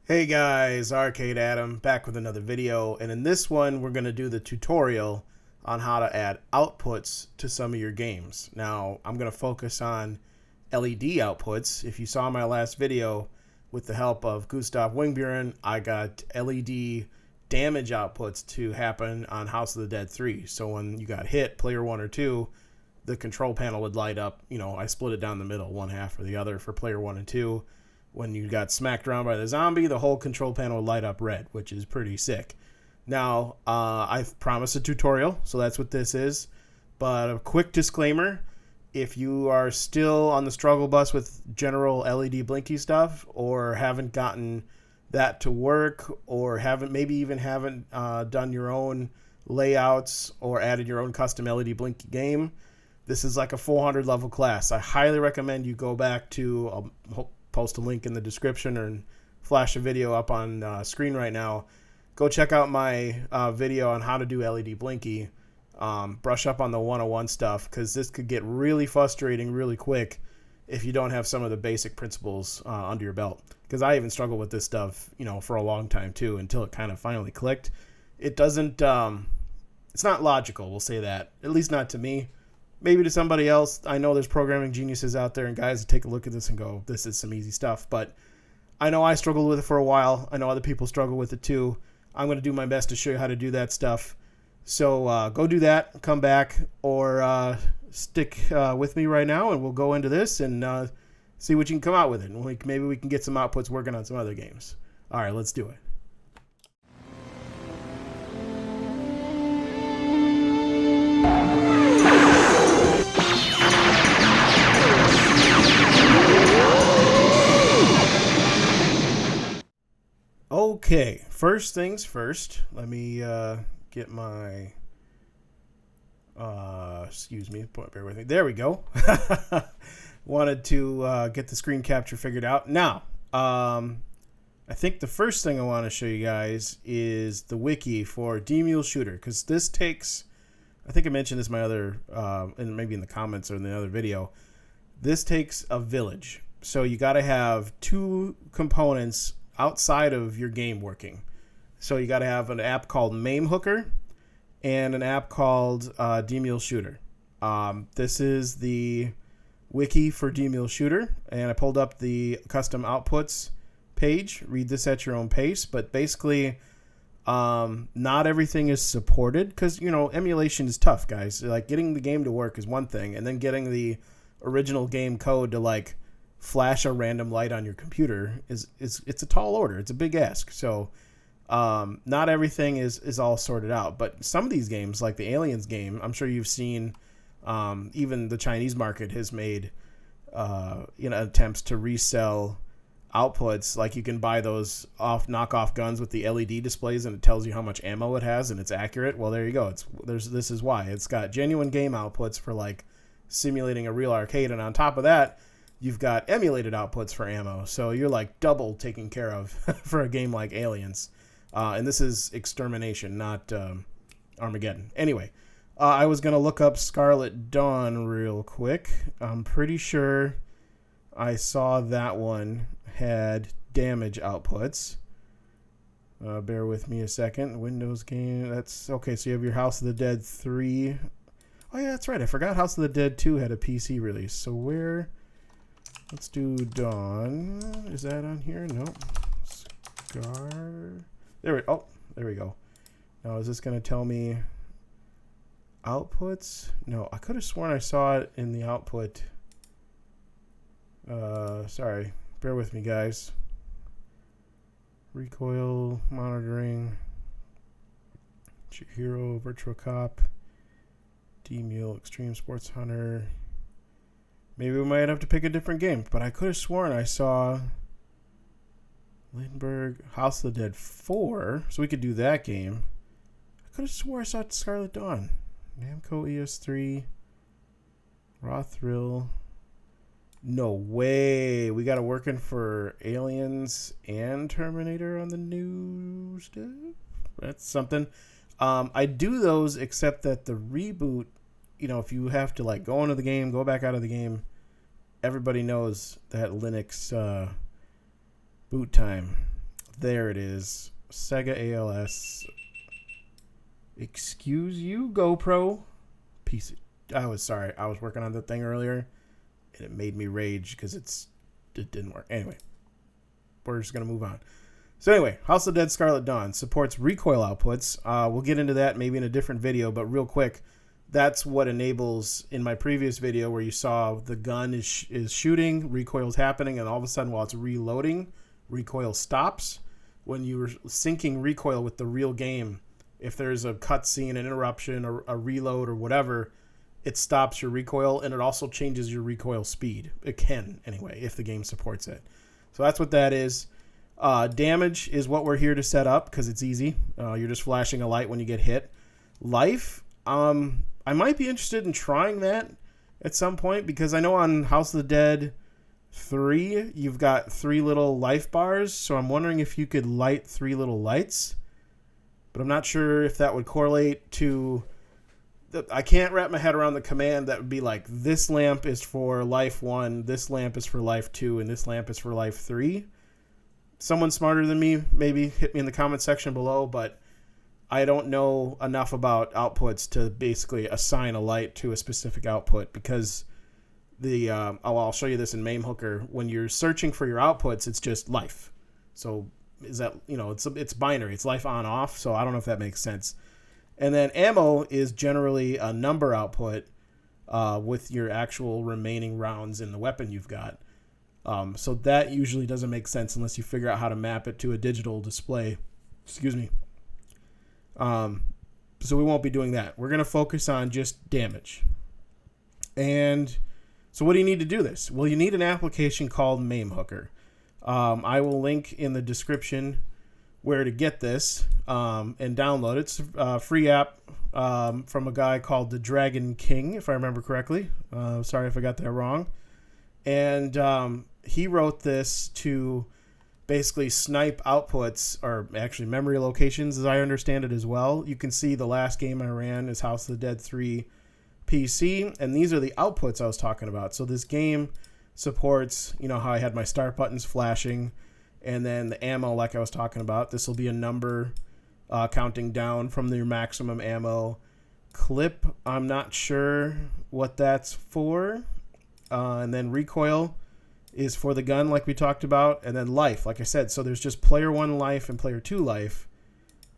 Hey guys, Arcade Adam back with another video, and in this one we're going to do the tutorial on how to add outputs to some of your games. Now I'm going to focus on LED outputs. If you saw my last video, with the help of Gustav Wingburen, I got LED damage outputs to happen on House of the Dead 3. So when you got hit, player 1 or 2, the control panel would light up. You know, I split it down the middle, one half or the other for player 1 and 2. When you got smacked around by the zombie, the whole control panel would light up red, which is pretty sick. Now, I've promised a tutorial, so that's what this is. But a quick disclaimer, if you are still on the struggle bus with general LEDBlinky stuff, or haven't gotten that to work, or maybe even haven't done your own layouts or added your own custom LEDBlinky game, this is like a 400 level class. I highly recommend you go back to post a link in the description or flash a video up on screen right now. Go check out my video on how to do LEDBlinky. Brush up on the 101 stuff, because this could get really frustrating really quick if you don't have some of the basic principles under your belt. Because I even struggled with this stuff, you know, for a long time too, until it kind of finally clicked. It doesn't, it's not logical, we'll say that. At least not to me. Maybe to somebody else. I know there's programming geniuses out there and guys that take a look at this and go, this is some easy stuff. But I know I struggled with it for a while. I know other people struggle with it too. I'm going to do my best to show you how to do that stuff. So go do that, come back, or stick with me right now, and we'll go into this and see what you can come out with it. And maybe we can get some outputs working on some other games. All right, let's do it. Okay, first things first, let me get my, excuse me, bear with me, there we go. Wanted to get the screen capture figured out. Now, I think the first thing I want to show you guys is the wiki for DemulShooter, because this takes, I think I mentioned this in my other, and maybe in the comments or in the other video, this takes a village. So you got to have two components outside of your game working. So you got to have an app called MameHooker and an app called DemulShooter. This is the wiki for DemulShooter, and I pulled up the custom outputs page. Read this at your own pace, but basically not everything is supported, because, you know, emulation is tough, guys. Like, getting the game to work is one thing, and then getting the original game code to, like, flash a random light on your computer it's a tall order. It's a big ask. So not everything is all sorted out, but some of these games, like the Aliens game, I'm sure you've seen, even the Chinese market has made attempts to resell outputs. Like, you can buy those knockoff guns with the LED displays, and it tells you how much ammo it has, and it's accurate. Well, there you go. This is why it's got genuine game outputs for, like, simulating a real arcade, and on top of that, you've got emulated outputs for ammo, so you're like double taken care of for a game like Aliens. And this is Extermination, not Armageddon. Anyway, I was going to look up Scarlet Dawn real quick. I'm pretty sure I saw that one had damage outputs. Bear with me a second. Windows game, that's okay. So you have your House of the Dead 3. Oh yeah, that's right. I forgot House of the Dead 2 had a PC release. So where... Let's do Dawn. Is that on here? No. Scar. There we go. Now, is this going to tell me outputs? No, I could have sworn I saw it in the output. Sorry. Bear with me, guys. Recoil monitoring. Hero, Virtual Cop. Demul, Extreme Sports Hunter. Maybe we might have to pick a different game, but I could have sworn I saw Lindbergh, House of the Dead 4, so we could do that game. I could have sworn I saw Scarlet Dawn. Namco ES3, Raw Thrill. No way. We got it working for Aliens and Terminator on the new stuff. That's something. I do those, except that the reboot, you know, if you have to, like, go into the game, go back out of the game, everybody knows that Linux boot time. There it is. Sega ALS. Excuse you, GoPro. Piece of, I was sorry. I was working on the thing earlier, and it made me rage because it didn't work. Anyway, we're just going to move on. So anyway, House of Dead Scarlet Dawn supports recoil outputs. We'll get into that maybe in a different video, but real quick, that's what enables, in my previous video where you saw the gun is shooting, recoil's happening, and all of a sudden while it's reloading, recoil stops. When you're syncing recoil with the real game, if there's a cutscene, an interruption, or a reload or whatever, it stops your recoil, and it also changes your recoil speed. It can, anyway, if the game supports it. So that's what that is. Damage is what we're here to set up because it's easy. You're just flashing a light when you get hit. Life, I might be interested in trying that at some point because I know on House of the Dead 3, you've got 3 little life bars, so I'm wondering if you could light 3 little lights, but I'm not sure if that would correlate to... I can't wrap my head around the command that would be like, this lamp is for life 1, this lamp is for life 2, and this lamp is for life 3. Someone smarter than me, maybe hit me in the comment section below, but I don't know enough about outputs to basically assign a light to a specific output because the I'll show you this in MameHooker. When you're searching for your outputs, it's just life. So is that, it's binary. It's life on off. So I don't know if that makes sense. And then ammo is generally a number output with your actual remaining rounds in the weapon you've got. So that usually doesn't make sense unless you figure out how to map it to a digital display. Excuse me. So we won't be doing that. We're going to focus on just damage. And so what do you need to do this? Well, you need an application called MameHooker. I will link in the description where to get this and download it. It's a free app from a guy called the Dragon King, if I remember correctly. Sorry if I got that wrong. And he wrote this to basically snipe outputs, or actually memory locations as I understand it as well. You can see the last game I ran is House of the Dead 3 PC, and these are the outputs I was talking about. So this game supports, how I had my start buttons flashing, and then the ammo like I was talking about. This will be a number counting down from your maximum ammo. Clip, I'm not sure what that's for. And then recoil is for the gun like we talked about, and then life, like I said. So there's just player 1 life and player 2 life,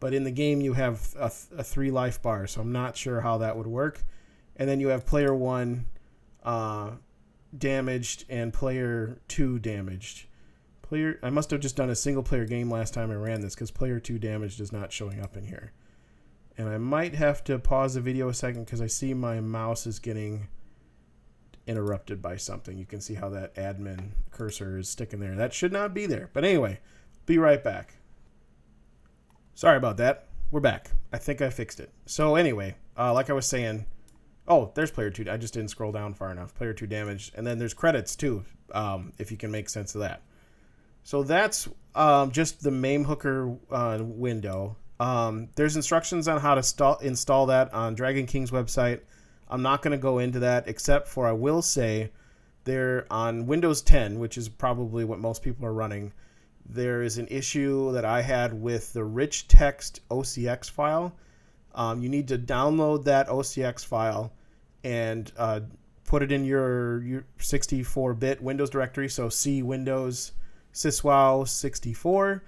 but in the game you have a 3 life bar, so I'm not sure how that would work. And then you have player 1 damaged and player 2 damaged. I must have just done a single player game last time I ran this because player 2 damaged is not showing up in here. And I might have to pause the video a second because I see my mouse is getting interrupted by something. You can see how that admin cursor is sticking there. That should not be there. But anyway, be right back. Sorry about that. We're back. I think I fixed it. So anyway, like I was saying, oh, there's player 2. I just didn't scroll down far enough. Player 2 damaged. And then there's credits too, if you can make sense of that. So that's just the MameHooker window. There's instructions on how to install that on Dragon King's website. I'm not going to go into that, except for I will say there on Windows 10, which is probably what most people are running, there is an issue that I had with the rich text OCX file. You need to download that OCX file and put it in your 64-bit Windows directory, so C Windows syswow 64,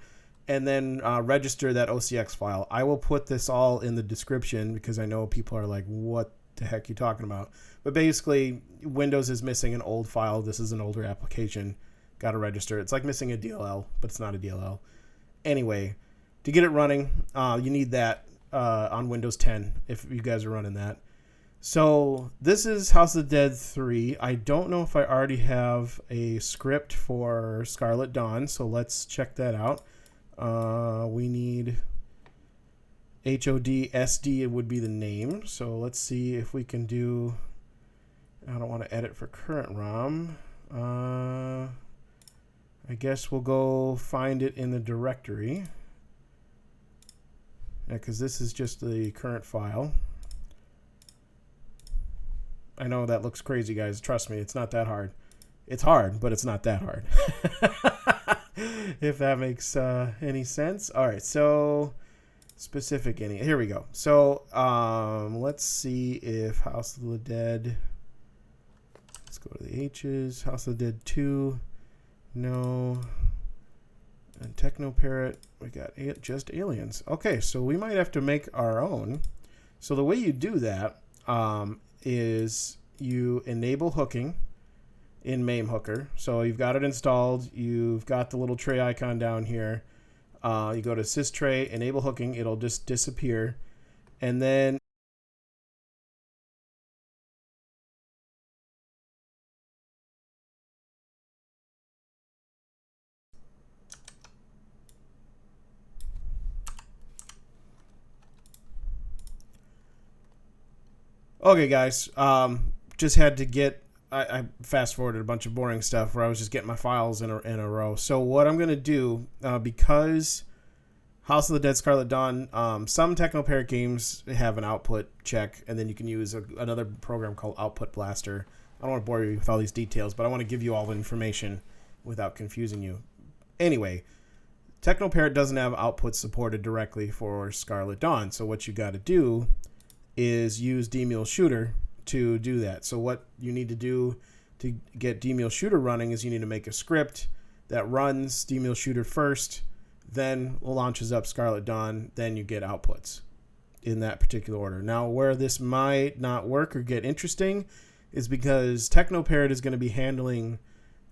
and then register that OCX file. I will put this all in the description because I know people are like, what the heck are you talking about? But basically, Windows is missing an old file. This is an older application. Got to register. It's like missing a DLL, but it's not a DLL. Anyway, to get it running, you need that on Windows 10 if you guys are running that. So this is House of the Dead 3. I don't know if I already have a script for Scarlet Dawn, so let's check that out. We need HODSD would be the name. So let's see if we can do... I don't want to edit for current ROM. I guess we'll go find it in the directory. Yeah, because this is just the current file. I know that looks crazy, guys. Trust me, it's not that hard. It's hard, but it's not that hard. if that makes any sense. All right, so specific any. Here we go. So let's see if House of the Dead. Let's go to the H's. House of the Dead 2. No. And Techno Parrot. We got just aliens. Okay, so we might have to make our own. So the way you do that is you enable hooking in MameHooker. So you've got it installed. You've got the little tray icon down here. You go to systray, enable hooking. It'll just disappear. And then okay, guys, just had to get, I fast forwarded a bunch of boring stuff where I was just getting my files in a row. So what I'm going to do, because House of the Dead Scarlet Dawn, some Techno Parrot games have an output check, and then you can use another program called Output Blaster. I don't want to bore you with all these details, but I want to give you all the information without confusing you. Anyway, Techno Parrot doesn't have outputs supported directly for Scarlet Dawn, so what you got to do is use DemulShooter to do that. So what you need to do to get DemulShooter running is you need to make a script that runs DemulShooter first, then launches up Scarlet Dawn, then you get outputs in that particular order. Now, where this might not work or get interesting is because Techno Parrot is going to be handling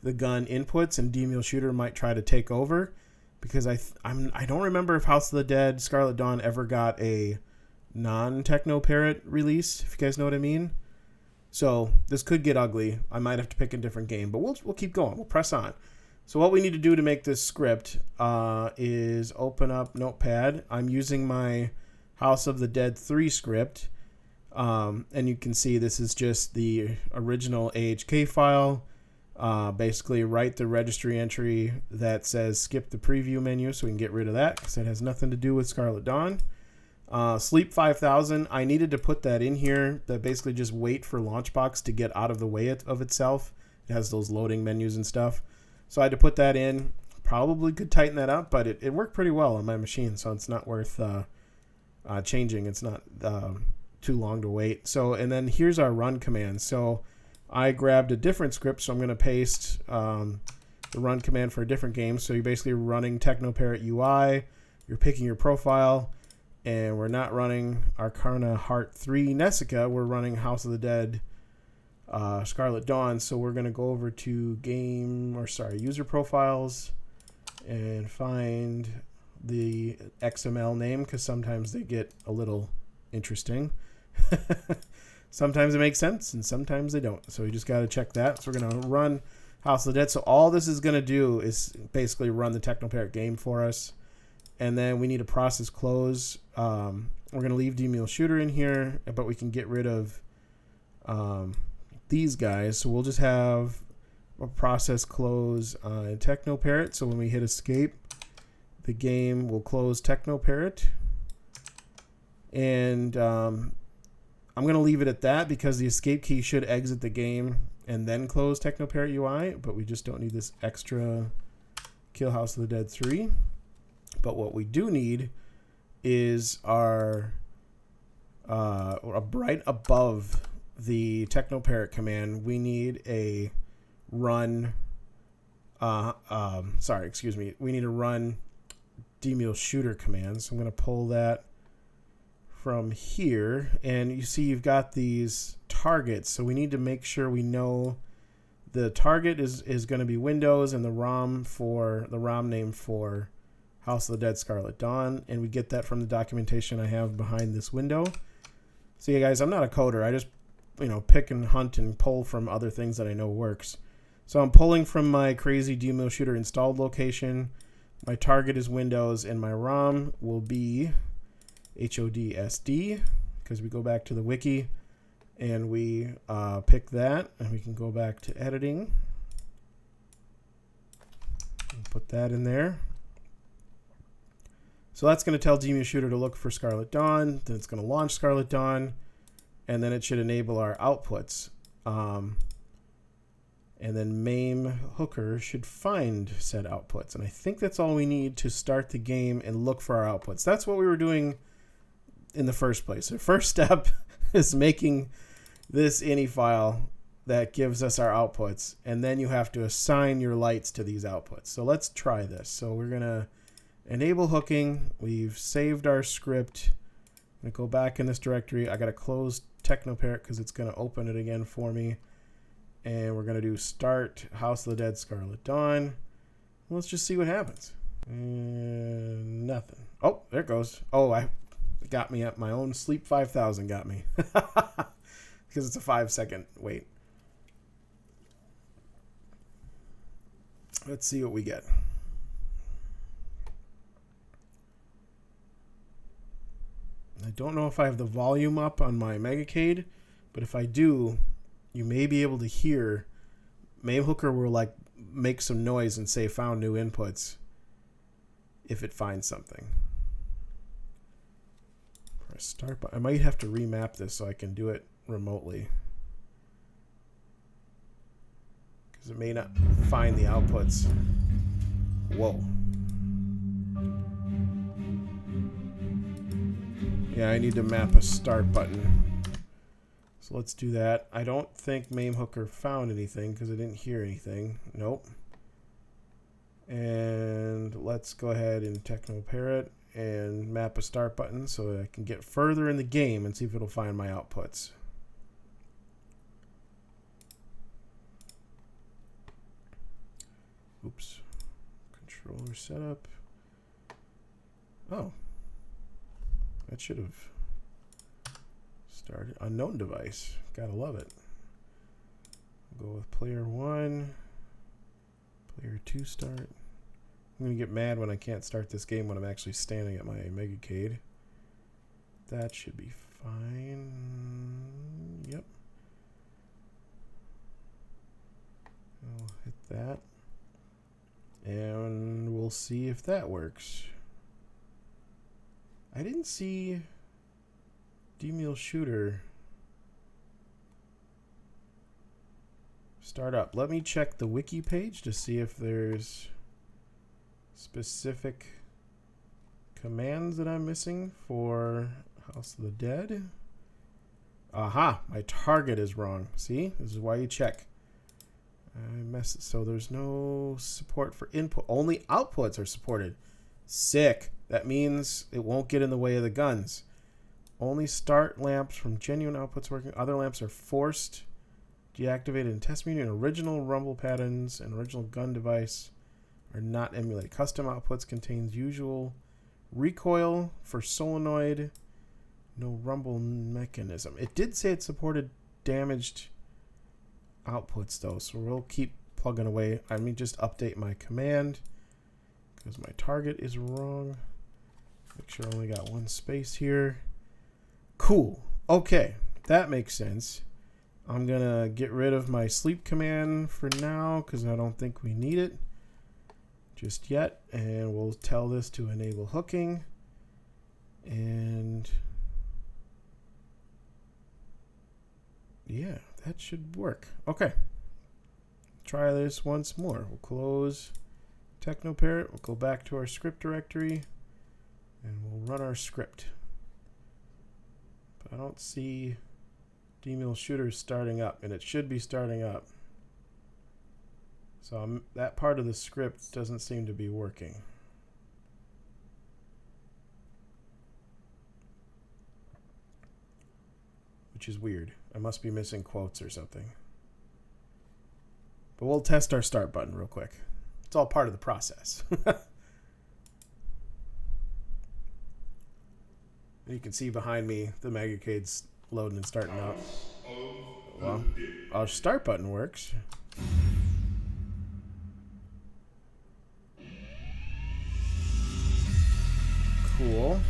the gun inputs and DemulShooter might try to take over, because I don't remember if House of the Dead Scarlet Dawn ever got a non-Techno Parrot release, if you guys know what I mean. So this could get ugly. I might have to pick a different game, but we'll keep going. We'll press on. So what we need to do to make this script is open up Notepad. I'm using my House of the Dead 3 script, and you can see this is just the original AHK file. Basically write the registry entry that says skip the preview menu, so we can get rid of that because it has nothing to do with Scarlet Dawn. Sleep 5000, I needed to put that in here, that basically just wait for Launchbox to get out of the way of itself. It has those loading menus and stuff. So I had to put that in. Probably could tighten that up, but it worked pretty well on my machine, so it's not worth changing. It's not too long to wait. So, and then here's our run command. So I grabbed a different script, so I'm going to paste the run command for a different game. So you're basically running Techno Parrot UI, you're picking your profile, and we're not running Arcana Heart 3 Nessica, we're running House of the Dead Scarlet Dawn. So we're going to go over to user profiles and find the XML name, because sometimes they get a little interesting. Sometimes it makes sense and sometimes they don't. So we just got to check that. So we're going to run House of the Dead. So all this is going to do is basically run the Techno Parrot game for us. And then we need a process close. We're going to leave DemulShooter in here, but we can get rid of these guys. So we'll just have a process close in Techno Parrot. So when we hit escape, the game will close Techno Parrot. And I'm going to leave it at that because the escape key should exit the game and then close Techno Parrot UI, but we just don't need this extra kill House of the Dead 3. But what we do need is our right above the Techno Parrot command, we need a run we need a run DemulShooter command. So I'm going to pull that from here, and you see you've got these targets, so we need to make sure we know the target is going to be Windows and the ROM name for House of the Dead Scarlet Dawn, and we get that from the documentation I have behind this window. So yeah, guys, I'm not a coder. I just pick and hunt and pull from other things that I know works. So I'm pulling from my crazy DemulShooter installed location. My target is Windows, and my ROM will be HODSD, because we go back to the wiki and we pick that, and we can go back to editing and put that in there. So that's going to tell DemulShooter to look for Scarlet Dawn, then it's going to launch Scarlet Dawn, and then it should enable our outputs. And then MameHooker should find said outputs. And I think that's all we need to start the game and look for our outputs. That's what we were doing in the first place. The first step is making this ini file that gives us our outputs. And then you have to assign your lights to these outputs. So let's try this. So we're going to enable hooking. We've saved our script. I'm going to go back in this directory. I got to close TechnoParrot because it's going to open it again for me. And we're going to do start House of the Dead Scarlet Dawn. Let's just see what happens. And nothing. Oh, there it goes. Oh, it got me at my own Sleep 5000 got me. Because it's a 5-second wait. Let's see what we get. I don't know if I have the volume up on my Megacade, but if I do, you may be able to hear MameHooker will like make some noise and say found new inputs if it finds something. Press start button. I might have to remap this so I can do it remotely, because it may not find the outputs. Whoa. Yeah, I need to map a start button. So let's do that. I don't think MameHooker found anything because I didn't hear anything. Nope. And let's go ahead and TechnoParrot and map a start button so that I can get further in the game and see if it'll find my outputs. Oops. Controller setup. Oh. That should have started. Unknown device. Gotta love it. We'll go with player 1. Player 2 start. I'm going to get mad when I can't start this game when I'm actually standing at my Megacade. That should be fine. Yep. I'll hit that. And we'll see if that works. I didn't see DemulShooter start up. Let me check the wiki page to see if there's specific commands that I'm missing for House of the Dead. Aha, my target is wrong. See, this is why you check. I messed. So there's no support for input. Only outputs are supported. Sick. That means it won't get in the way of the guns. Only start lamps from genuine outputs working. Other lamps are forced, deactivated in test meeting. Original rumble patterns and original gun device are not emulated. Custom outputs contains usual recoil for solenoid. No rumble mechanism. It did say it supported damaged outputs though, so we'll keep plugging away. I mean, just update my command because my target is wrong. Make sure I only got one space here. Cool. Okay, that makes sense. I'm gonna get rid of my sleep command for now because I don't think we need it just yet, and we'll tell this to enable hooking, and yeah, that should work. Okay, try this once more. We'll close TechnoParrot. We'll go back to our script directory and we'll run our script. But I don't see DemulShooter starting up, and it should be starting up. So that part of the script doesn't seem to be working. Which is weird. I must be missing quotes or something. But we'll test our start button real quick. It's all part of the process. You can see behind me the Megacade's loading and starting up. Well, our start button works. Cool.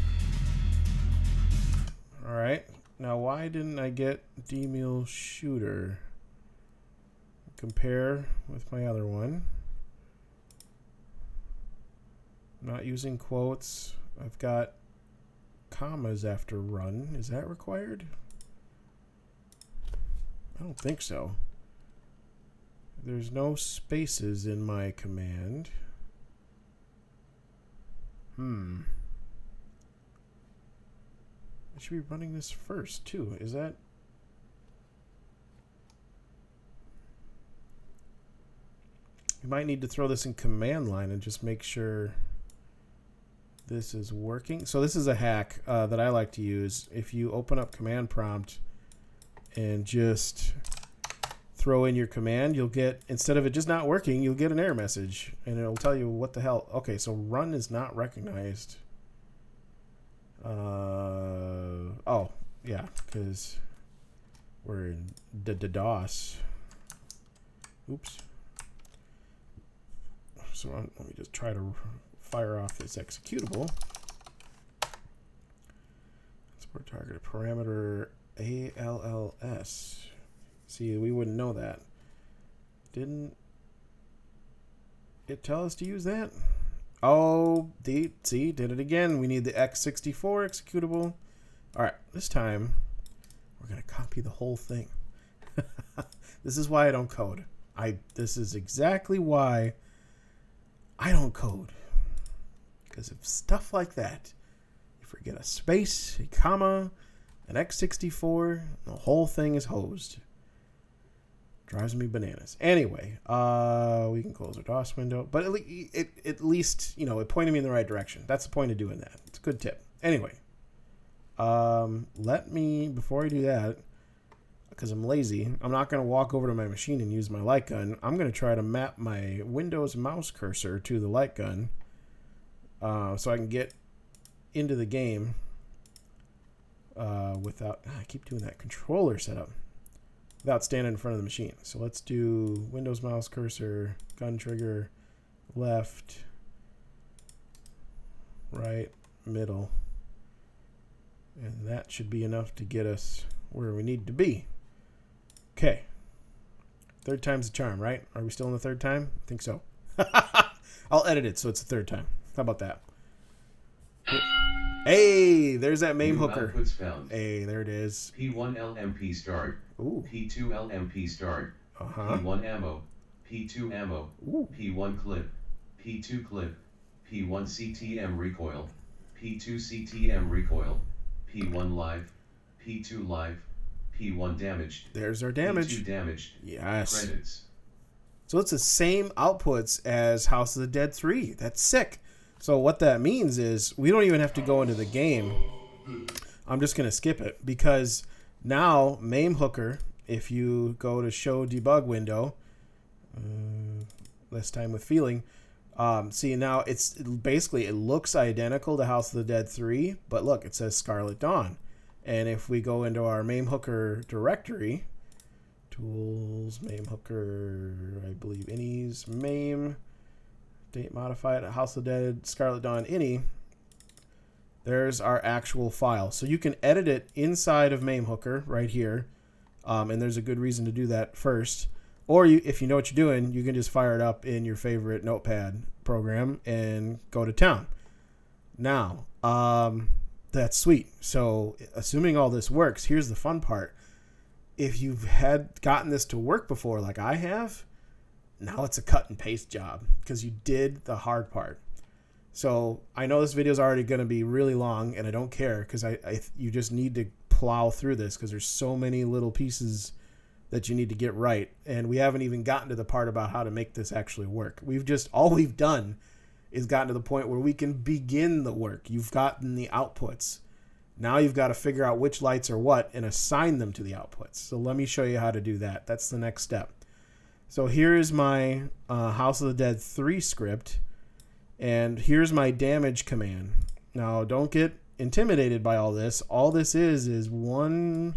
Alright. Now why didn't I get DemulShooter? Compare with my other one. I'm not using quotes. I've got commas after run. Is that required? I don't think so. There's no spaces in my command. I should be running this first too. Is that? You might need to throw this in command line and just make sure this is working. So this is a hack that I like to use. If you open up command prompt and just throw in your command, you'll get, instead of it just not working, you'll get an error message and it'll tell you what the hell. Okay, so run is not recognized. Oh, yeah, because we're in DOS. Oops. So let me just try to fire off this executable. Support target parameter ALLS. See, we wouldn't know that. Didn't it tell us to use that? Oh, see, did it again. We need the x64 executable. All right, this time we're going to copy the whole thing. This is why I don't code. This is exactly why I don't code. Because of stuff like that, you forget a space, a comma, an x64, the whole thing is hosed. Drives me bananas. Anyway, we can close our DOS window, but at least, you know, it pointed me in the right direction. That's the point of doing that. It's a good tip. Anyway, let me, before I do that, because I'm lazy, I'm not going to walk over to my machine and use my light gun. I'm going to try to map my Windows mouse cursor to the light gun so I can get into the game without, I keep doing that controller setup, without standing in front of the machine. So let's do Windows mouse cursor, gun trigger, left, right, middle. And that should be enough to get us where we need to be. Okay. Third time's the charm, right? Are we still in the third time? I think so. I'll edit it so it's the third time. How about that? Hey, there's that MameHooker. Hey, there it is. P1 LMP start. Ooh. P2 LMP start. P1 ammo. P2 ammo. Ooh. P1 clip. P2 clip. P1 CTM recoil. P2 CTM recoil. P1 live. P2 live. P1 damaged. There's our damage. P2 damaged. Yes. Credits. So it's the same outputs as House of the Dead 3. That's sick. So what that means is we don't even have to go into the game. I'm just going to skip it because now MameHooker, if you go to show debug window, less time with feeling, see now it's basically, it looks identical to House of the Dead 3, but look, it says Scarlet Dawn. And if we go into our MameHooker directory, tools, MameHooker, I believe inis, Mame, date modified, House of the Dead, Scarlet Dawn, ini, there's our actual file. So you can edit it inside of MameHooker right here. And there's a good reason to do that first. Or if you know what you're doing, you can just fire it up in your favorite notepad program and go to town. Now, that's sweet. So assuming all this works, here's the fun part. If you've gotten this to work before like I have, now it's a cut and paste job because you did the hard part. So I know this video is already going to be really long and I don't care because you just need to plow through this because there's so many little pieces that you need to get right. And we haven't even gotten to the part about how to make this actually work. All we've done is gotten to the point where we can begin the work. You've gotten the outputs. Now you've got to figure out which lights are what and assign them to the outputs. So let me show you how to do that. That's the next step. So here's my House of the Dead 3 script. And here's my damage command. Now don't get intimidated by all this. All this is one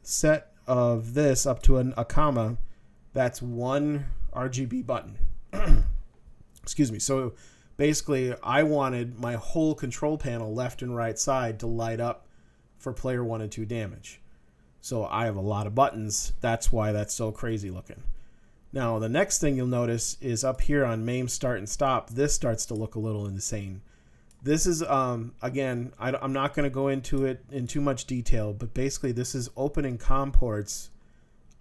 set of this up to a comma. That's one RGB button. Excuse me. So basically I wanted my whole control panel left and right side to light up for player 1 and 2 damage. So I have a lot of buttons. That's why that's so crazy looking. Now the next thing you'll notice is up here on Mame start and stop, this starts to look a little insane. This is, again, I'm not going to go into it in too much detail, but basically this is opening COM ports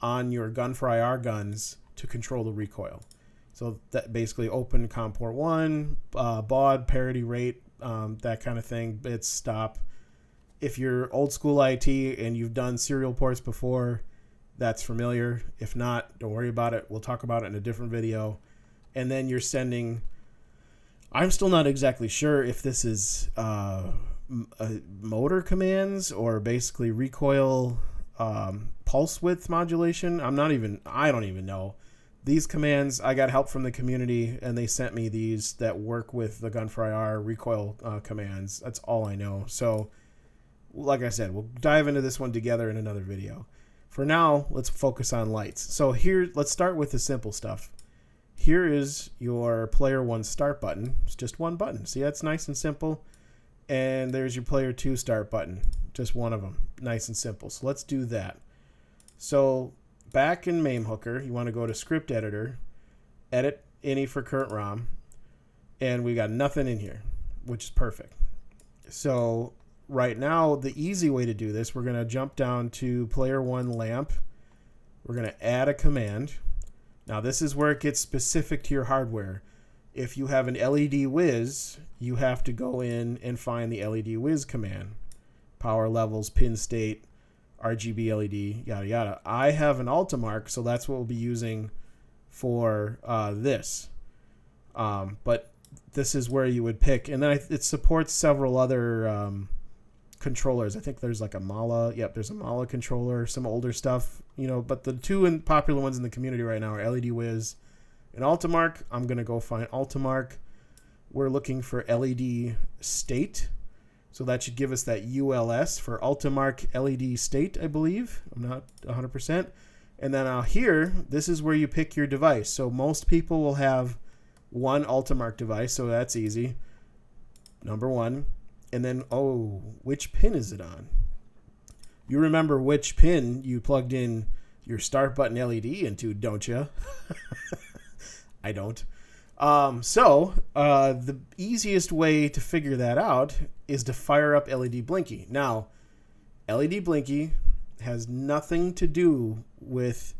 on your gun for IR guns to control the recoil. So that basically open COM port 1, baud, parity rate, that kind of thing, bits, stop. If you're old school IT and you've done serial ports before, that's familiar. If not, don't worry about it. We'll talk about it in a different video. And then you're sending, I'm still not exactly sure if this is motor commands or basically recoil pulse width modulation. I don't even know. These commands, I got help from the community and they sent me these that work with the Gunfire IR recoil commands. That's all I know. So like I said, we'll dive into this one together in another video. For now, let's focus on lights. So here, let's start with the simple stuff. Here is your player 1 start button. It's just one button. See, that's nice and simple. And there's your player 2 start button. Just one of them. Nice and simple. So let's do that. So back in MameHooker, you want to go to script editor, edit ini for current ROM, and we got nothing in here, which is perfect. So right now, the easy way to do this, we're going to jump down to player 1 lamp. We're going to add a command. Now this is where it gets specific to your hardware. If you have an LED whiz, you have to go in and find the LED whiz command. Power levels, pin state, RGB LED, yada yada. I have an Altimark, so that's what we'll be using for this. But this is where you would pick, and then it supports several other controllers. I think there's like a Mala. Yep, there's a Mala controller, some older stuff, you know. But the two popular ones in the community right now are LED Whiz and Altimark. I'm gonna go find Altimark. We're looking for LED State. So that should give us that ULS for Altimark LED State, I believe. I'm not 100%. And then here, this is where you pick your device. So most people will have one Altimark device, so that's easy. Number 1. And then, oh, which pin is it on? You remember which pin you plugged in your start button LED into, don't you? I don't. The easiest way to figure that out is to fire up LEDBlinky. Now, LEDBlinky has nothing to do with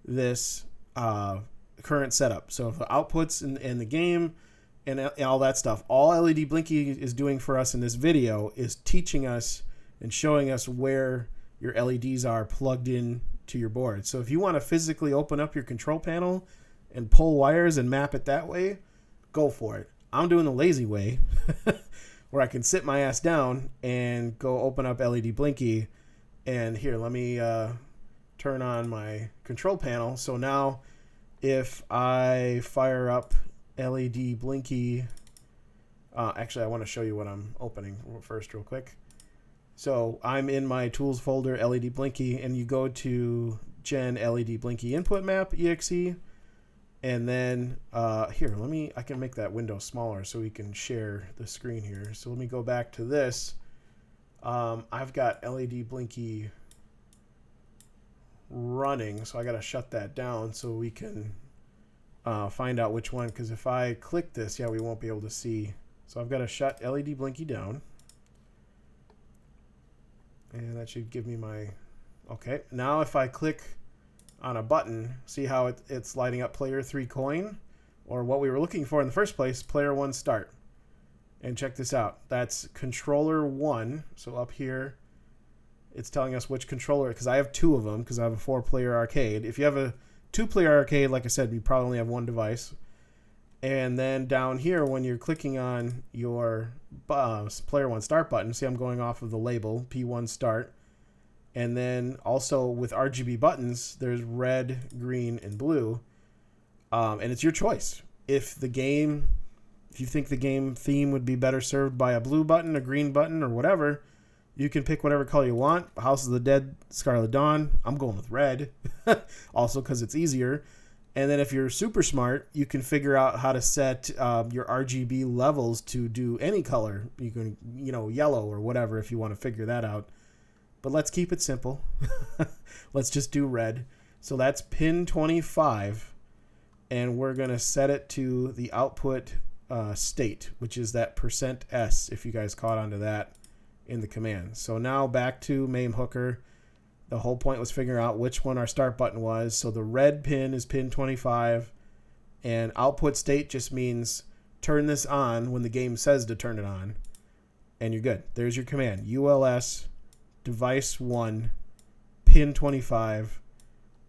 this current setup. So the outputs in the game and all that stuff, all LEDBlinky is doing for us in this video is teaching us and showing us where your LEDs are plugged in to your board. So if you want to physically open up your control panel and pull wires and map it that way, go for it. I'm doing the lazy way where I can sit my ass down and go open up LEDBlinky. And here, let me turn on my control panel. So now if I fire up LEDBlinky, actually I want to show you what I'm opening first real quick. So I'm in my tools folder, LEDBlinky, and you go to gen LEDBlinky input map exe, and then here, I can make that window smaller so we can share the screen here. So let me go back to this. I've got LEDBlinky running, so I got to shut that down so we can find out which one, because if I click this, yeah, we won't be able to see. So I've got to shut LEDBlinky down. And that should give me my... Okay, now if I click on a button, see how it's lighting up player 3 coin, or what we were looking for in the first place, player 1 start. And check this out. That's controller 1. So up here, it's telling us which controller, because I have 2 of them, because I have a 4-player arcade. If you have a 2-player arcade, like I said, you probably only have 1 device. And then down here, when you're clicking on your player 1 start button, see I'm going off of the label, P1 start. And then also with RGB buttons, there's red, green, and blue. And it's your choice. If you think the game theme would be better served by a blue button, a green button, or whatever, you can pick whatever color you want. House of the Dead Scarlet Dawn, I'm going with red, also because it's easier. And then if you're super smart, you can figure out how to set your RGB levels to do any color. You can, yellow or whatever if you want to figure that out. But let's keep it simple. Let's just do red. So that's pin 25. And we're going to set it to the output state, which is that %S, if you guys caught onto that in the command. So now back to MameHooker. The whole point was figuring out which one our start button was. So the red pin is pin 25, and output state just means turn this on when the game says to turn it on, and you're good. There's your command: ULS device 1 pin 25.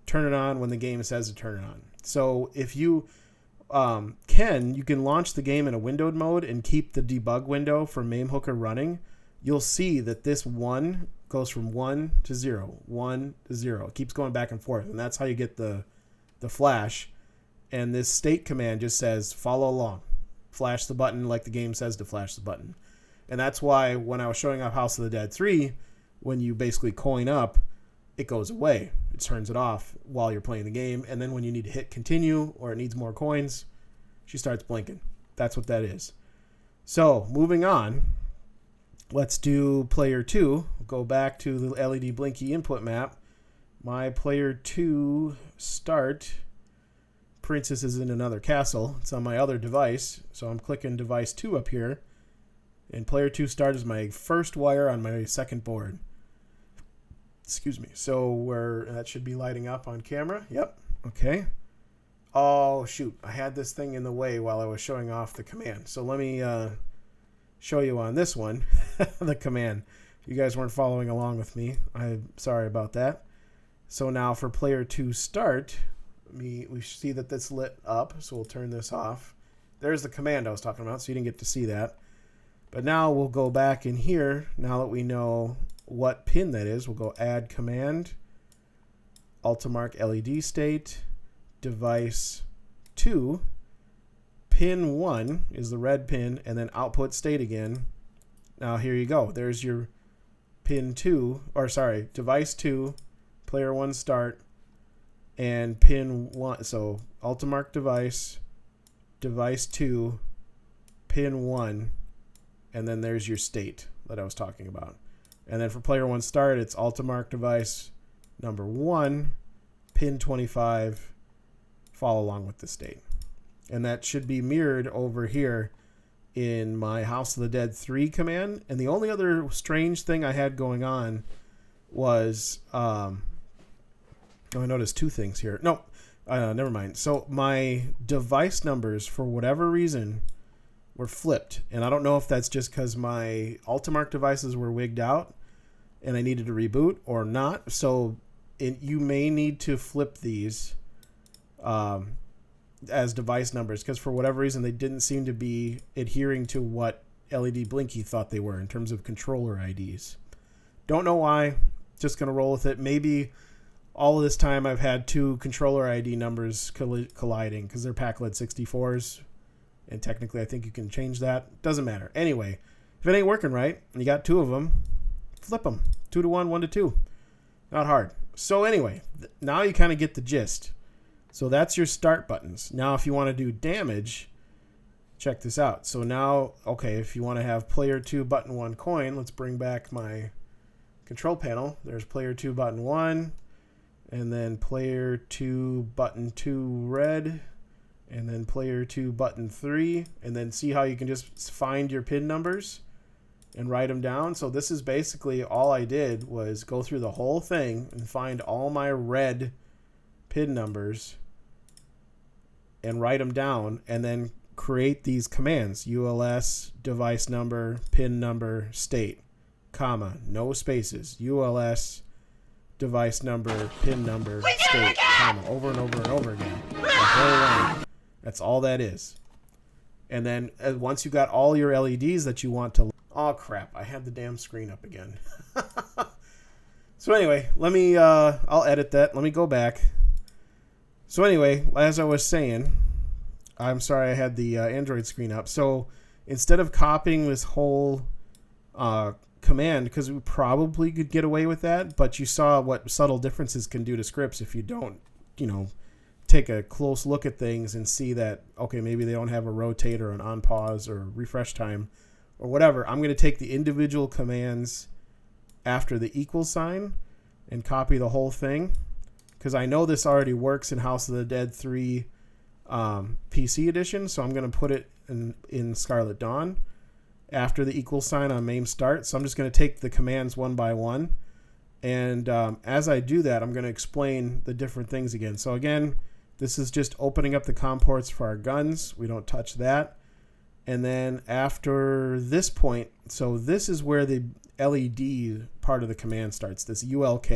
Turn it on when the game says to turn it on. So if you you can launch the game in a windowed mode and keep the debug window for MameHooker running. You'll see that this 1 goes from 1 to 0, 1 to 0. It keeps going back and forth, and that's how you get the flash. And this state command just says follow along. Flash the button like the game says to flash the button. And that's why when I was showing off House of the Dead 3, when you basically coin up, it goes away. It turns it off while you're playing the game. And then when you need to hit continue or it needs more coins, she starts blinking. That's what that is. So moving on, let's do player 2. Go back to the LEDBlinky input map. My player 2 start. Princess is in another castle. It's on my other device. So I'm clicking device 2 up here. And player 2 start is my first wire on my second board. Excuse me. So that should be lighting up on camera. Yep. Okay. Oh, shoot. I had this thing in the way while I was showing off the command. So let me show you on this one, the command. If you guys weren't following along with me, I'm sorry about that. So now for player 2 start, we see that this lit up. So we'll turn this off. There's the command I was talking about, so you didn't get to see that. But now we'll go back in here. Now that we know what pin that is, we'll go add command, Altimark LED state, device 2, pin 1 is the red pin, and then output state again. Now here you go. There's your pin 2, or sorry, device 2, player 1 start, and pin 1. So Altimark device, device 2, pin 1, and then there's your state that I was talking about. And then for player 1 start, it's Altimark device number 1, pin 25, follow along with the state. And that should be mirrored over here in my House of the Dead 3 command. And the only other strange thing I had going on was, I noticed two things here. No, never mind. So my device numbers, for whatever reason, were flipped. And I don't know if that's just because my Altimark devices were wigged out and I needed to reboot or not. So you may need to flip these as device numbers, because for whatever reason they didn't seem to be adhering to what LEDBlinky thought they were in terms of controller IDs. Don't know why. Just going to roll with it. Maybe all of this time I've had two controller ID numbers colliding because they're PACLED 64s. And technically I think you can change that. Doesn't matter. Anyway, if it ain't working right and you got two of them, flip them. 2 to 1, 1 to 2. Not hard. So anyway, now you kind of get the gist. So that's your start buttons. Now if you want to do damage, check this out. So now, okay, if you want to have player 2 button 1 coin, let's bring back my control panel. There's player 2 button 1, and then player 2 button 2 red, and then player 2 button 3, and then see how you can just find your pin numbers and write them down. So this is basically all I did was go through the whole thing and find all my red pin numbers and write them down, and then create these commands: ULS, device number, pin number, state, comma, no spaces, ULS, device number, pin number, state, comma, over and over and over again. The whole line. That's all that is. And then once you got all your LEDs that you want to... Oh, crap. I had the damn screen up again. So anyway, let me... I'll edit that. Let me go back. So anyway, as I was saying, I'm sorry I had the Android screen up. So instead of copying this whole command, because we probably could get away with that, but you saw what subtle differences can do to scripts if you don't, take a close look at things and see that, okay, maybe they don't have a rotate or an on pause or refresh time or whatever. I'm going to take the individual commands after the equal sign and copy the whole thing, because I know this already works in House of the Dead 3 PC edition, so I'm going to put it in Scarlet Dawn after the equal sign on MameStart. So I'm just going to take the commands one by one And as I do that, I'm going to explain the different things again. So again, this is just opening up the COM ports for our guns. We don't touch that. And then after this point, so this is where the LED part of the command starts, this ULK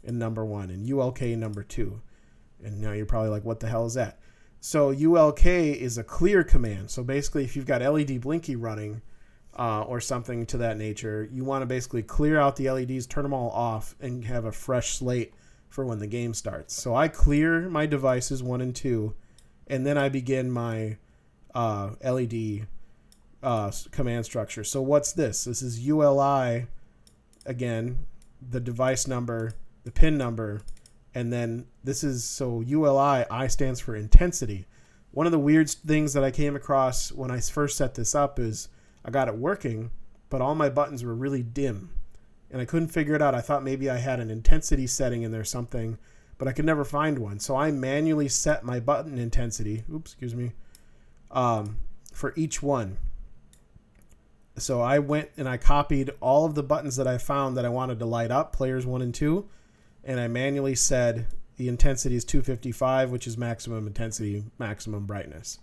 in number 1 and ULK number 2. And now you're probably like, what the hell is that? So ULK is a clear command. So basically, if you've got LEDBlinky running or something to that nature, you want to basically clear out the LEDs, turn them all off, and have a fresh slate for when the game starts. So I clear my devices 1 and 2, and then I begin my LED command structure. So what's this? This is ULI, again, the device number, the pin number, and then this is, so ULI, I stands for intensity. One of the weird things that I came across when I first set this up is I got it working, but all my buttons were really dim. And I couldn't figure it out. I thought maybe I had an intensity setting in there something, but I could never find one. So I manually set my button intensity, for each one. So I went and I copied all of the buttons that I found that I wanted to light up, players 1 and 2, and I manually said the intensity is 255, which is maximum intensity, maximum brightness.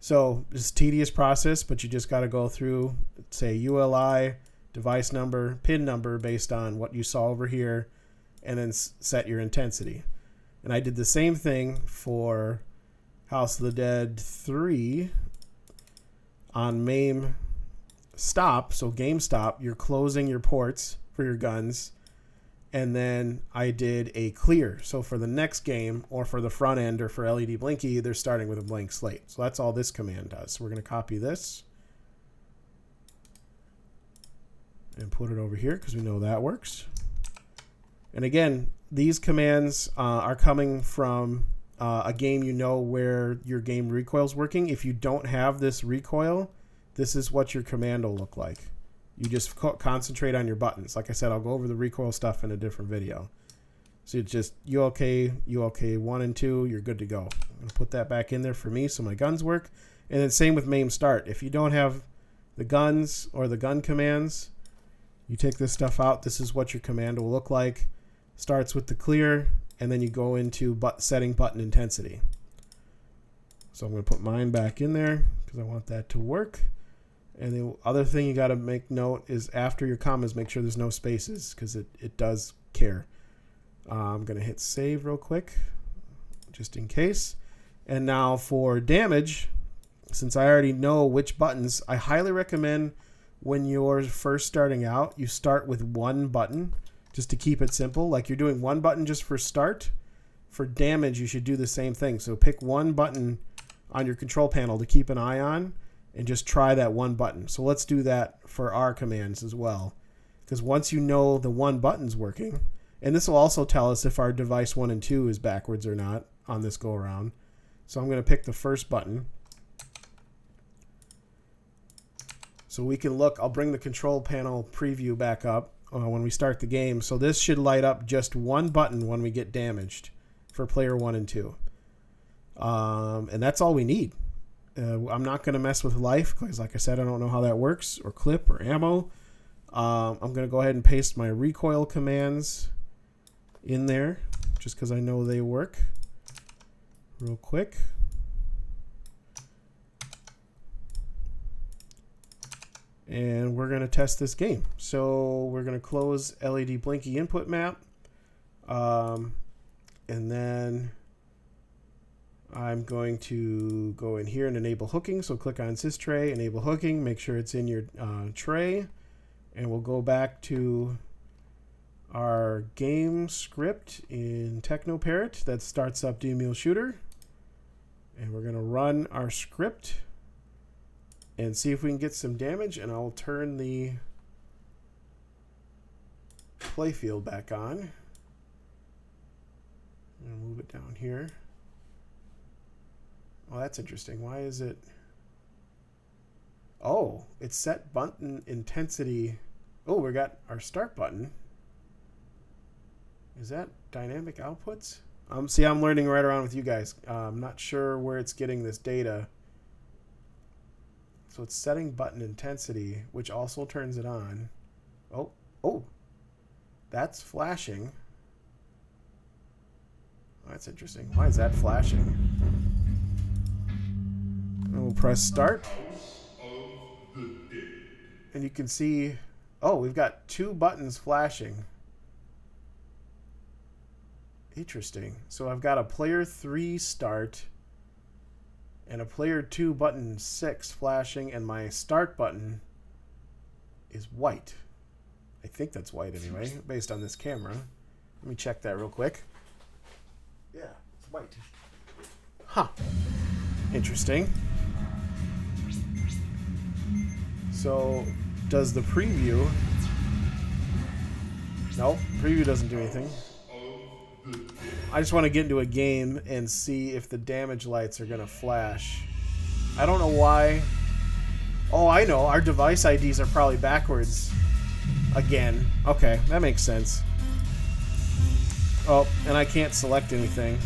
So it's a tedious process, but you just got to go through, say ULI, device number, pin number based on what you saw over here, and then set your intensity. And I did the same thing for House of the Dead 3 on MameStop. So game stop, you're closing your ports for your guns. And then I did a clear. So for the next game, or for the front end, or for LEDBlinky, they're starting with a blank slate. So that's all this command does. So we're going to copy this and put it over here because we know that works. And again, these commands are coming from a game you know where your game recoil is working. If you don't have this recoil, this is what your command will look like. You just concentrate on your buttons. Like I said, I'll go over the recoil stuff in a different video. So it's just ULK 1 and 2, you're good to go. I'm going to put that back in there for me so my guns work. And then same with MameStart. If you don't have the guns or the gun commands, you take this stuff out. This is what your command will look like. Starts with the clear, and then you go into setting button intensity. So I'm going to put mine back in there because I want that to work. And the other thing you got to make note is after your commas, make sure there's no spaces because it does care. I'm going to hit save real quick just in case. And now for damage, since I already know which buttons, I highly recommend when you're first starting out, you start with 1 button just to keep it simple. Like you're doing 1 button just for start. For damage, you should do the same thing. So pick 1 button on your control panel to keep an eye on and just try that 1 button. So let's do that for our commands as well. Because once you know the 1 button's working, and this will also tell us if our device 1 and 2 is backwards or not on this go around. So I'm going to pick the first button. So we can look, I'll bring the control panel preview back up when we start the game. So this should light up just 1 button when we get damaged for player 1 and 2. And that's all we need. I'm not going to mess with life because, like I said, I don't know how that works, or clip, or ammo. I'm going to go ahead and paste my recoil commands in there just because I know they work real quick. And we're going to test this game. So we're going to close LEDBlinky input map. And then I'm going to go in here and enable hooking. So click on systray, enable hooking, make sure it's in your tray. And we'll go back to our game script in TechnoParrot that starts up DemulShooter. And we're going to run our script and see if we can get some damage. And I'll turn the playfield back on. And move it down here. Oh, that's interesting. Why is it? Oh, it's set button intensity. Oh, we got our start button. Is that dynamic outputs? See, I'm learning right around with you guys. I'm not sure where it's getting this data. So it's setting button intensity, which also turns it on. Oh. That's flashing. Oh, that's interesting. Why is that flashing? And we'll press start. And you can see, oh, we've got 2 buttons flashing. Interesting. So I've got a player 3 start and a player 2 button 6 flashing, and my start button is white. I think that's white anyway, based on this camera. Let me check that real quick. Yeah, it's white. Huh. Interesting. So, does the preview... Nope, preview doesn't do anything. I just want to get into a game and see if the damage lights are going to flash. I don't know why. Oh, I know. Our device IDs are probably backwards again. Okay, that makes sense. Oh, and I can't select anything.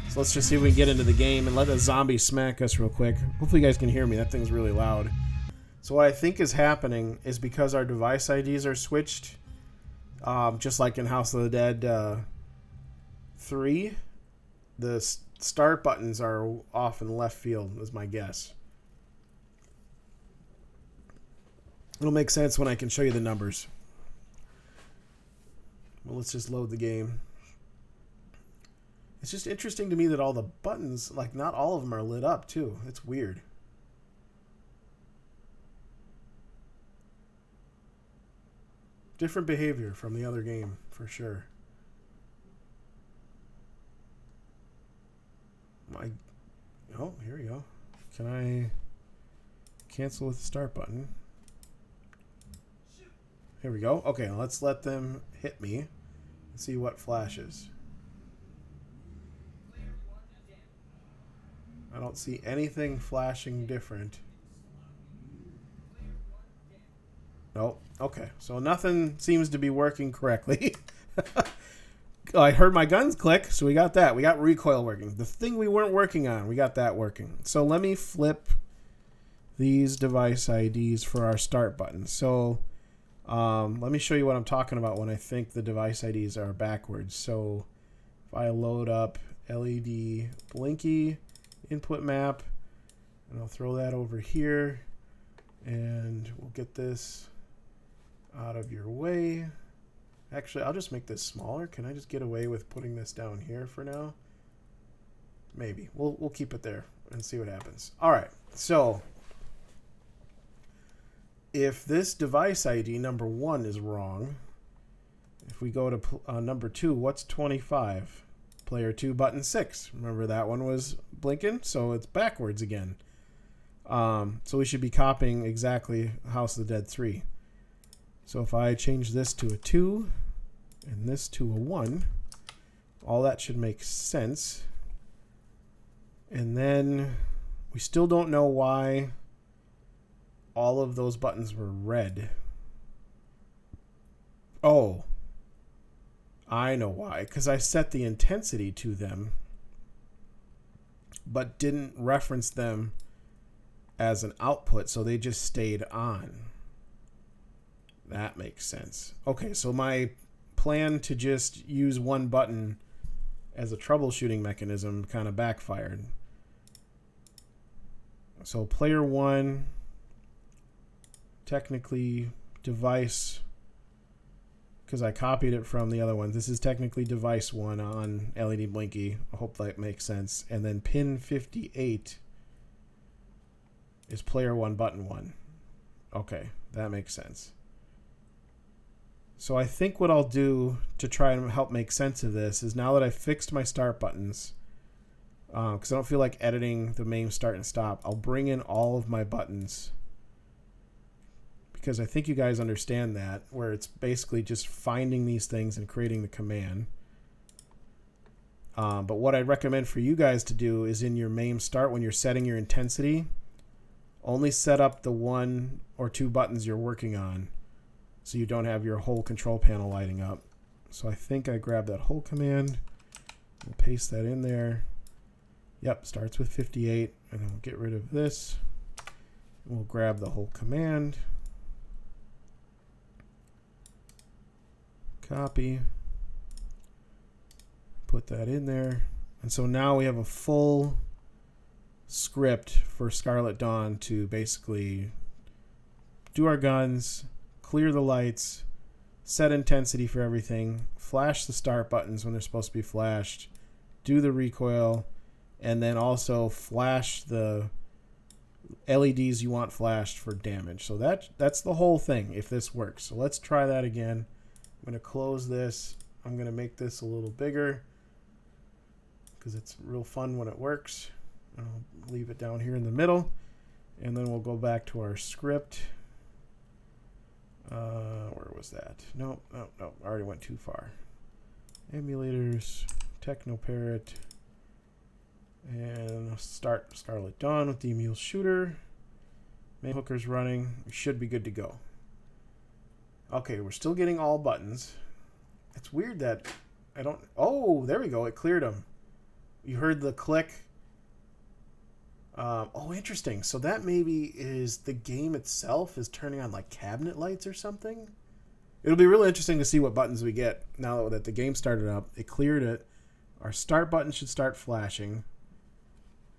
So let's just see if we can get into the game and let the zombie smack us real quick. Hopefully you guys can hear me. That thing's really loud. So what I think is happening is because our device IDs are switched, just like in House of the Dead 3, the start buttons are off in left field, is my guess. It'll make sense when I can show you the numbers. Well, let's just load the game. It's just interesting to me that all the buttons, like not all of them are lit up too. It's weird. Different behavior from the other game, for sure. Oh, here we go. Can I cancel with the start button? Here we go. Okay, let's let them hit me and see what flashes. I don't see anything flashing different. Nope. Okay, so nothing seems to be working correctly. I heard my guns click, so we got that. We got recoil working. The thing we weren't working on, we got that working. So let me flip these device IDs for our start button. So let me show you what I'm talking about when I think the device IDs are backwards. So if I load up LEDBlinky input map, and I'll throw that over here, and we'll get this out of your way. Actually, I'll just make this smaller. Can I just get away with putting this down here for now? Maybe. We'll keep it there and see what happens. All right. So if this device ID number 1 is wrong, if we go to number 2, what's 25? Player 2 button 6. Remember that one was blinking, so it's backwards again. So we should be copying exactly House of the Dead 3. So if I change this to a 2 and this to a 1, all that should make sense. And then we still don't know why all of those buttons were red. Oh, I know why. Because I set the intensity to them, but didn't reference them as an output, so they just stayed on. That makes sense. Okay, so my plan to just use one button as a troubleshooting mechanism kind of backfired. So player 1, technically device, because I copied it from the other one. This is technically device 1 on LEDBlinky. I hope that makes sense. And then pin 58 is player 1, button 1. Okay, that makes sense. So I think what I'll do to try and help make sense of this is, now that I've fixed my start buttons, because I don't feel like editing the MameStart start and stop, I'll bring in all of my buttons, because I think you guys understand that, where it's basically just finding these things and creating the command. But what I'd recommend for you guys to do is, in your MameStart, when you're setting your intensity, only set up the 1 or 2 buttons you're working on, so you don't have your whole control panel lighting up. So I think I grabbed that whole command, we'll paste that in there. Yep, starts with 58, and then we'll get rid of this. We'll grab the whole command, Copy. Put that in there. And so now we have a full script for Scarlet Dawn to basically do our guns, clear the lights, set intensity for everything, flash the start buttons when they're supposed to be flashed, do the recoil, and then also flash the LEDs you want flashed for damage. So that's the whole thing if this works. So let's try that again. I'm going to close this. I'm going to make this a little bigger because it's real fun when it works. I'll leave it down here in the middle, and then we'll go back to our script. Where was that? No, I already went too far. Emulators, TechnoParrot, and I'll start Scarlet Dawn with DemulShooter. MameHooker's running. We should be good to go. Okay, we're still getting all buttons. It's weird that I don't... Oh, there we go. It cleared them. You heard the click. Oh, interesting. So that maybe is the game itself is turning on like cabinet lights or something. It'll be really interesting to see what buttons we get now that the game started up. It cleared it. Our start button should start flashing.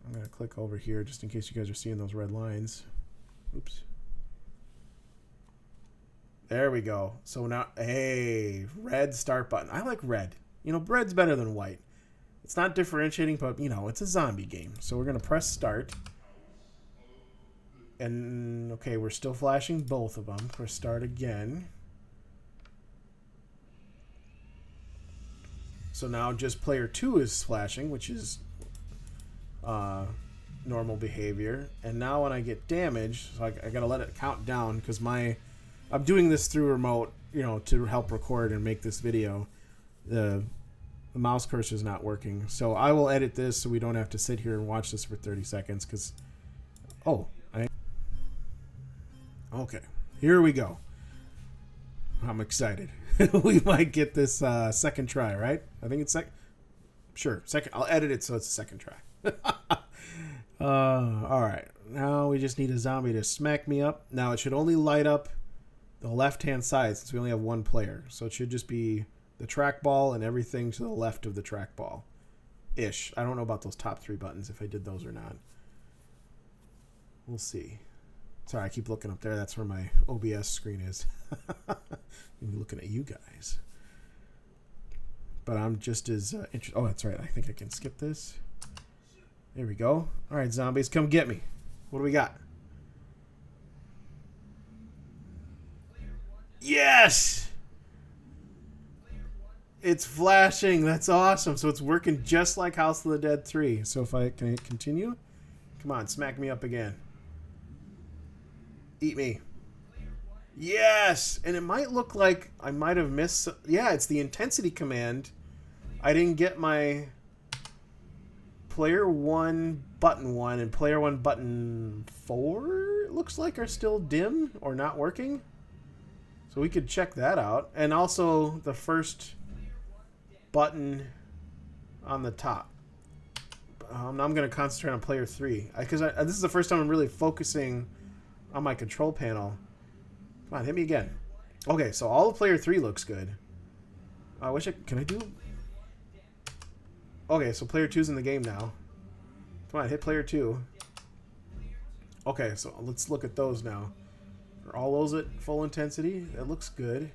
I'm going to click over here just in case you guys are seeing those red lines. Oops. There we go. So now, hey, red start button. I like red. You know, red's better than white. It's not differentiating, but, you know, it's a zombie game. So we're going to press start. And, okay, we're still flashing both of them. Press start again. So now just player 2 is flashing, which is normal behavior. And now when I get damage, so I got to let it count down because I'm doing this through remote, you know, to help record and make this video. The mouse cursor is not working. So I will edit this so we don't have to sit here and watch this for 30 seconds because... Okay, here we go. I'm excited. We might get this second try, right? I think it's Sure, second. I'll edit it so it's a second try. All right. Now we just need a zombie to smack me up. Now it should only light up the left-hand side since we only have one player. So it should just be the trackball and everything to the left of the trackball. Ish. I don't know about those top 3 buttons, if I did those or not. We'll see. Sorry, I keep looking up there. That's where my OBS screen is. I'm looking at you guys. But I'm just as interested. Oh, that's right. I think I can skip this. There we go. All right, zombies, come get me. What do we got? Yes! It's flashing. That's awesome. So it's working just like House of the Dead 3. So if I can continue. Come on, smack me up again. Eat me. Yes! And it might look like I might have missed... Yeah, it's the intensity command. I didn't get my player 1 button 1 and player 1 button 4, it looks like, are still dim or not working. So we could check that out. And also the first button on the top. I'm going to concentrate on player 3 because this is the first time I'm really focusing on my control panel. Come on, hit me again. Okay, so all of player 3 looks good. I wish can I do... Okay, so player 2's in the game now. Come on, hit player 2. Okay, so let's look at those now. Are all those at full intensity? That looks good.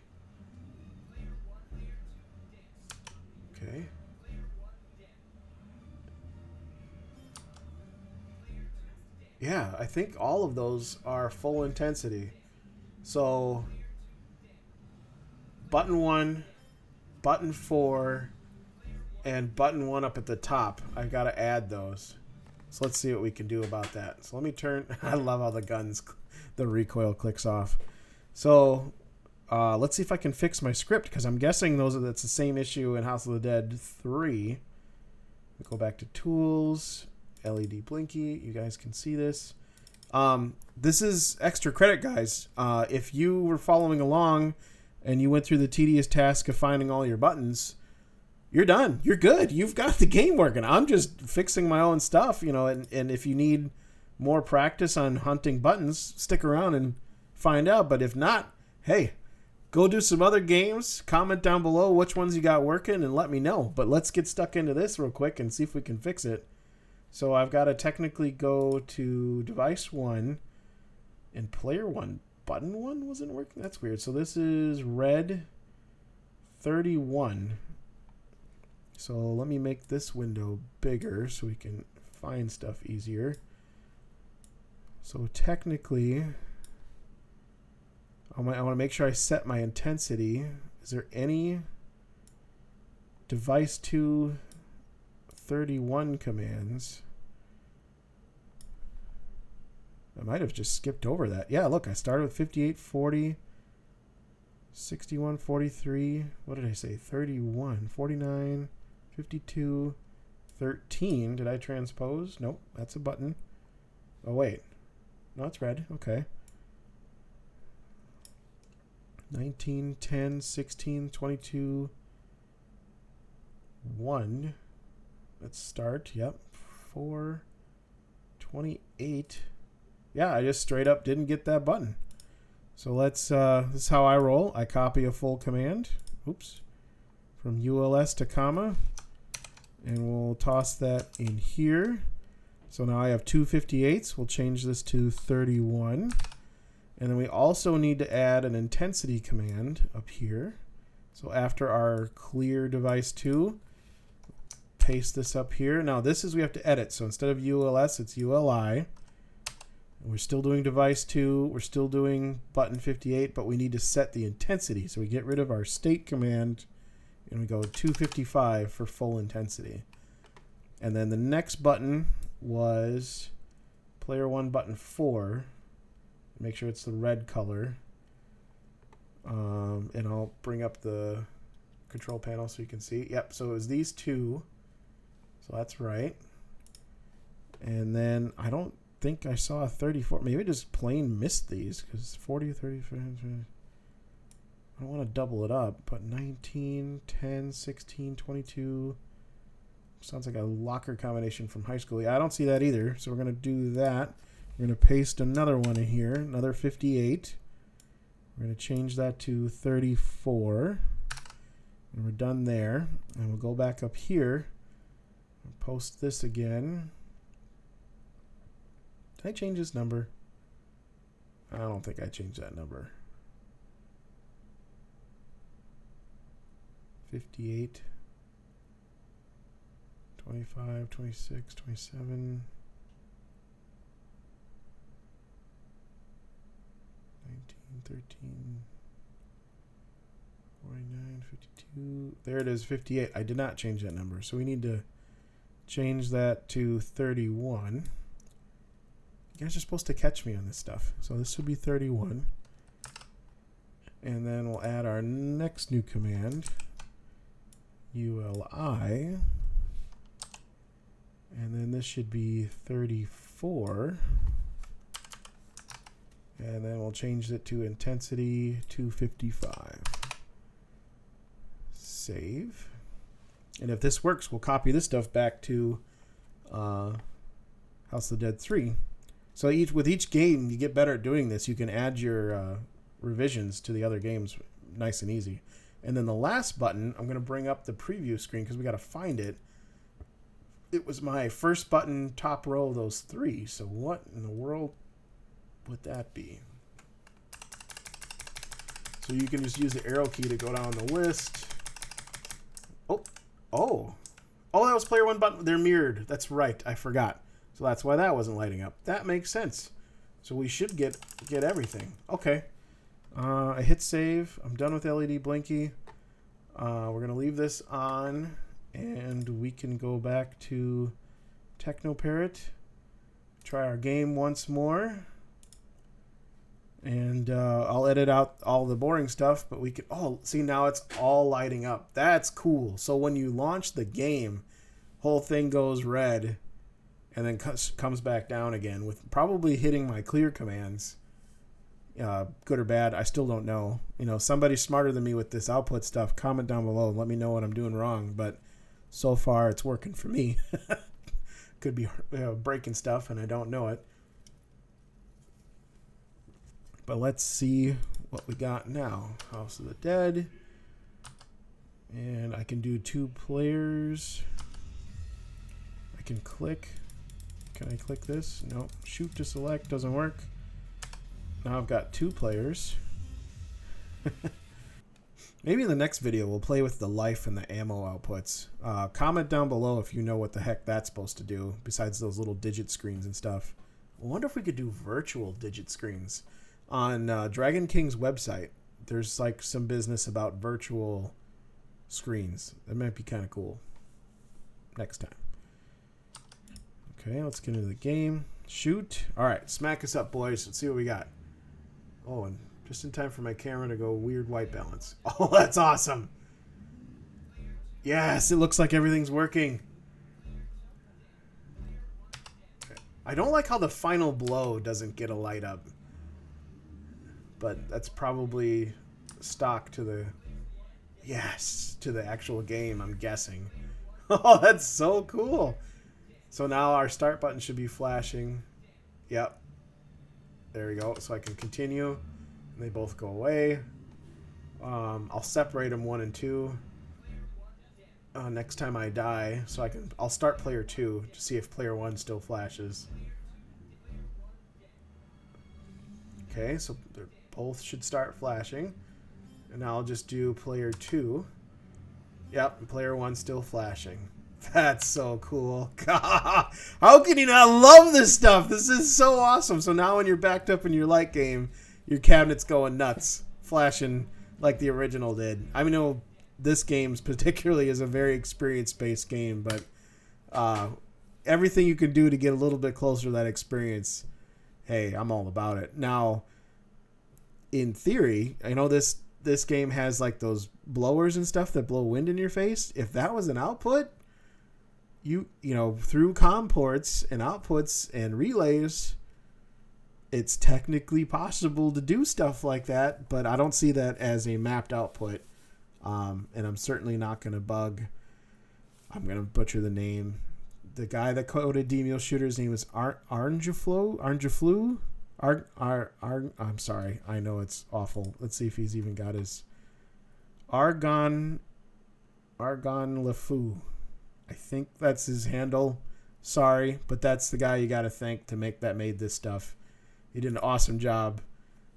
Okay. Yeah, I think all of those are full intensity. So, button 1, button 4, and button 1 up at the top. I've got to add those. So let's see what we can do about that. So let me turn... I love how the guns, the recoil clicks off. So let's see if I can fix my script, because I'm guessing that's the same issue in House of the Dead 3. We go back to Tools, LEDBlinky. You guys can see this. This is extra credit, guys. If you were following along and you went through the tedious task of finding all your buttons, you're done. You're good. You've got the game working. I'm just fixing my own stuff, you know, and if you need more practice on hunting buttons, stick around and find out. But if not, hey, Go do some other games. Comment down below which ones you got working and let me know. But let's get stuck into this real quick and see if we can fix it. So I've got to technically go to device 1 and player 1. Button 1 wasn't working? That's weird. So this is red 31. So let me make this window bigger so we can find stuff easier. So technically, I want to make sure I set my intensity. Is there any device 2 31 commands? I might have just skipped over that. Yeah, look, I started with 58, 40, 61, 43. What did I say? 31, 49, 52, 13. Did I transpose? Nope, that's a button. Oh, wait. No, it's red. Okay. 19, 10, 16, 22, 1. Let's start. Yep. 4, 28. Yeah, I just straight up didn't get that button. So let's, this is how I roll. I copy a full command. Oops. From ULS to comma. And we'll toss that in here. So now I have 2 58s. We'll change this to 31. And then we also need to add an intensity command up here. So after our clear device 2, paste this up here. Now this is we have to edit. So instead of ULS, it's ULI. And we're still doing device 2. We're still doing button 58, but we need to set the intensity. So we get rid of our state command and we go 255 for full intensity. And then the next button was player 1 button 4. Make sure it's the red color. And I'll bring up the control panel so you can see. Yep, so it was these two. So that's right. And then I don't think I saw a 34. Maybe I just plain missed these because 40, 35. I don't want to double it up, but 19, 10, 16, 22. Sounds like a locker combination from high school. Yeah, I don't see that either. So we're going to do that. We're going to paste another one in here, another 58. We're going to change that to 34. And we're done there. And we'll go back up here and post this again. Did I change this number? I don't think I changed that number. 58, 25, 26, 27, 19, 13, 49, 52. There it is, 58. I did not change that number, so we need to change that to 31. You guys are supposed to catch me on this stuff. So this would be 31. And then we'll add our next new command, ULI. And then this should be 34. And then we'll change it to intensity 255. Save. And if this works, we'll copy this stuff back to House of the Dead 3. So with each game, you get better at doing this. You can add your revisions to the other games nice and easy. And then the last button, I'm going to bring up the preview screen because we got to find it. It was my first button, top row of those 3. So what in the world would that be? So you can just use the arrow key to go down the list. Oh, that was player 1 button. They're mirrored. That's right. I forgot. So that's why that wasn't lighting up. That makes sense. So we should get everything. Okay. I hit save. I'm done with LEDBlinky. We're going to leave this on, and we can go back to TechnoParrot. Try our game once more. And I'll edit out all the boring stuff, but we can... Oh, see, now it's all lighting up. That's cool. So when you launch the game, whole thing goes red and then comes back down again with probably hitting my clear commands. Good or bad, I still don't know. You know, somebody smarter than me with this output stuff, comment down below and let me know what I'm doing wrong. But so far, it's working for me. Could be breaking stuff and I don't know it. But let's see what we got now. House of the Dead. And I can do 2 players. I can click. Can I click this? Nope. Shoot to select doesn't work. Now I've got 2 players. Maybe in the next video we'll play with the life and the ammo outputs. Comment down below if you know what the heck that's supposed to do besides those little digit screens and stuff. I wonder if we could do virtual digit screens. On Dragon King's website, there's like some business about virtual screens. That might be kind of cool. Next time. Okay, let's get into the game. Shoot. All right, smack us up, boys. Let's see what we got. Oh, and just in time for my camera to go weird white balance. Oh, that's awesome. Yes, it looks like everything's working. I don't like how the final blow doesn't get a light up. But that's probably stock to the... Yes, to the actual game, I'm guessing. Oh, that's so cool. So now our start button should be flashing. Yep. There we go. So I can continue. They both go away. I'll separate them 1 and 2 next time I die, so I'll start player 2 to see if player 1 still flashes. Okay, so they both should start flashing, and now I'll just do player 2. Yep, and player 1 still flashing. That's so cool. How can you not love this stuff? This is so awesome. So now when you're backed up in your light game, your cabinet's going nuts, flashing like the original did. I know this game particularly is a very experience-based game, but everything you can do to get a little bit closer to that experience, hey, I'm all about it. Now, in theory, I know this game has like those blowers and stuff that blow wind in your face. If that was an output, you know, through COM ports and outputs and relays, it's technically possible to do stuff like that, but I don't see that as a mapped output. And I'm certainly not going to bug. I'm going to butcher the name. The guy that coded DemulShooter's name is Arngeflu. I'm sorry. I know it's awful. Let's see if he's even got his Argon LeFou. I think that's his handle. Sorry, but that's the guy you got to thank to made this stuff. He did an awesome job.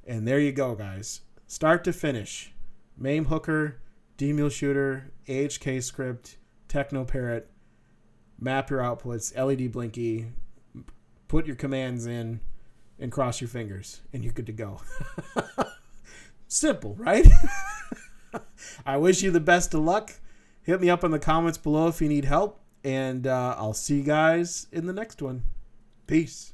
And there you go, guys. Start to finish. MameHooker, DemulShooter, AHK script, TechnoParrot, map your outputs, LEDBlinky, put your commands in, and cross your fingers, and you're good to go. Simple, right? I wish you the best of luck. Hit me up in the comments below if you need help, and I'll see you guys in the next one. Peace.